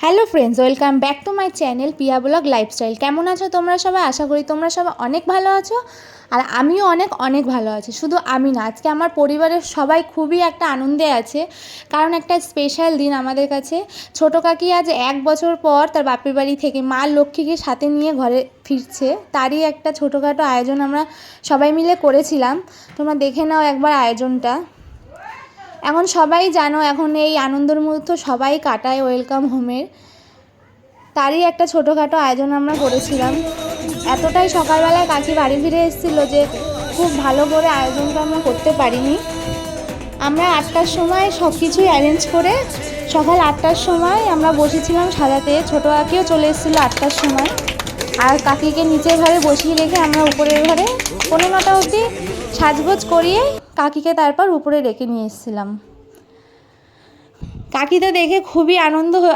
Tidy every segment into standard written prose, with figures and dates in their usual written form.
Hello friends, welcome back to my channel Piya blog lifestyle. কেমন আছো তোমরা সবাই? আশা করি তোমরা সবাই অনেক ভালো আছো, আর আমিও অনেক অনেক ভালো আছি। শুধু আমি না, আজকে আমার পরিবারের সবাই খুবই একটা আনন্দে আছে, কারণ একটা স্পেশাল দিন আমাদের কাছে। ছোটো কাকি আজ 1 বছর পর তার বাপের বাড়ি থেকে মা লক্ষ্মীকে সাথে নিয়ে ঘরে ফিরছে। তারই একটা ছোটোখাটো আয়োজন আমরা সবাই মিলে করেছিলাম। তোমরা দেখে নাও একবার আয়োজনটা। এখন সবাই জানো, এখন এই আনন্দের মুহূর্ত সবাই কাটায় ওয়েলকাম হোমের। তারই একটা ছোটোখাটো আয়োজন আমরা করেছিলাম। এতটাই সকালবেলায় কাকি বাড়ি ফিরে এসেছিলো যে খুব ভালো করে আয়োজনটা আমরা করতে পারিনি। আমরা 8টার সময় সব কিছুই অ্যারেঞ্জ করে সকাল 8টার সময় আমরা বসেছিলাম সাজাতে। ছোটো কাকিও চলে এসেছিলো 8টার সময়, আর কাকিকে নিচের ঘরে বসিয়ে রেখে আমরা উপরের ঘরে 9:30 অবধি সাজগোজ করিয়ে কাকিকে তারপর উপরে রেখে নিয়ে এসেছিলাম। কাকিটা দেখে খুবই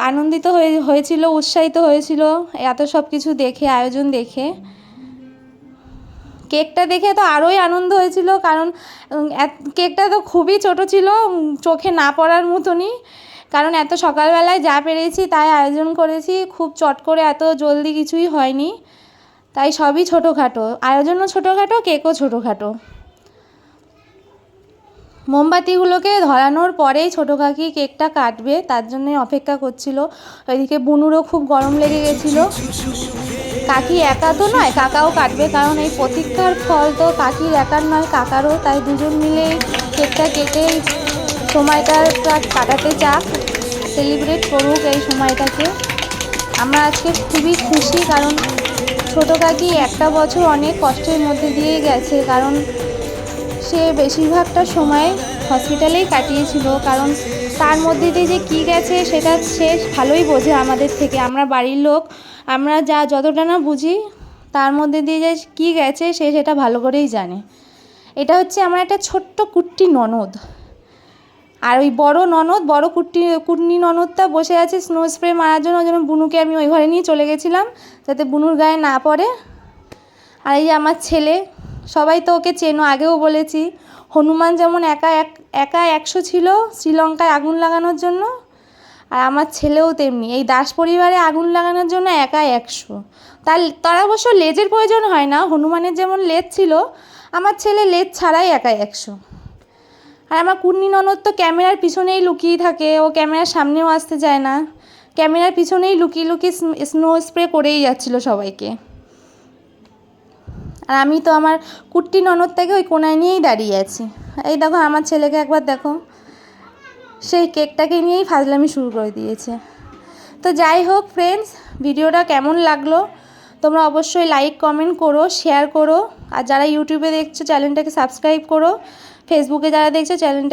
আনন্দিত হয়েছিল, উৎসাহিত হয়েছিল এত সব কিছু দেখে, আয়োজন দেখে। কেকটা দেখে তো আরোই আনন্দ হয়েছিল, কারণ কেকটা তো খুবই ছোট ছিল, চোখে না পড়ার মতনই। কারণ এত সকালবেলায় যা পেরেছি তাই আয়োজন করেছি, খুব চট করে এত জলদি কিছুই হয়নি, তাই সবই ছোটোখাটো আয়োজনও, ছোটোখাটো কেকও ছোটোখাটো। মোমবাতিগুলোকে ধরানোর পরেই ছোটো কাকি কেকটা কাটবে, তার জন্যে অপেক্ষা করছিল। ওইদিকে বুনুরও খুব গরম লেগে গেছিলো। কাকি একা তো নয়, কাকাও কাটবে, কারণ এই প্রতীক্ষার ফল তো কাকির একার নয়, কাকারও। তাই দুজন মিলে কেকটা কেটে সময়টা কাটাতে চাক, সেলিব্রেট করুক এই সময়টাকে। আমরা আজকে খুবই খুশি, কারণ ছোটো কাকি একটা বছর অনেক কষ্টের মধ্যে দিয়ে গেছে, কারণ সে বেশিরভাগটা সময় হসপিটালেই কাটিয়েছিল। কারণ তার মধ্যে দিয়ে যে কী গেছে সেটা সে ভালোই বোঝে আমাদের থেকে, আমরা বাড়ির লোক, আমরা যতটা না বুঝি, তার মধ্যে দিয়ে যে কী গেছে সে সেটা ভালো করেই জানে। এটা হচ্ছে আমার একটা ছোট্ট কুট্টি ননদ, আর ওই বড় ননদ, বড় কুটনি ননদটা বসে আছে স্নো স্প্রে মারার জন্য। ওই জন্য বুনুকে আমি ওই ঘরে নিয়ে চলে গেছিলাম যাতে বুনুর গায়ে না পড়ে। আর এই যে আমার ছেলে, সবাই তো ওকে চেনো, আগেও বলেছি, হনুমান যেমন একা 100 ছিল শ্রীলঙ্কায় আগুন লাগানোর জন্য, আর আমার ছেলেও তেমনি এই দাস পরিবারে আগুন লাগানোর জন্য একা 100। তার অবশ্য লেজের প্রয়োজন হয় না, হনুমানের যেমন লেজ ছিল, আমার ছেলে লেজ ছাড়াই একা 100। আর আমার কুন্নি ননদ তো ক্যামেরার পিছনেই লুকিয়ে থাকে, ও ক্যামেরার সামনেও আসতে চায় না, ক্যামেরার পিছনেই লুকিয়ে লুকিয়ে স্নো স্প্রে করেই যাচ্ছিলো সবাইকে। আর আমি তো আমার কুট্টি ননদটাকে ওই কোনায় নিয়েই দাঁড়িয়ে আছি। এই দেখো আমার ছেলেকে একবার দেখো, সেই কেকটাকে নিয়েই ফাজলামি শুরু করে দিয়েছে। তো যাই হোক ফ্রেন্ডস, ভিডিওটা কেমন লাগলো তোমরা অবশ্যই লাইক কমেন্ট করো, শেয়ার করো। আর যারা ইউটিউবে দেখছো চ্যানেলটাকে সাবস্ক্রাইব করো, ফেসবুকে যারা দেখছো চ্যানেলটাকে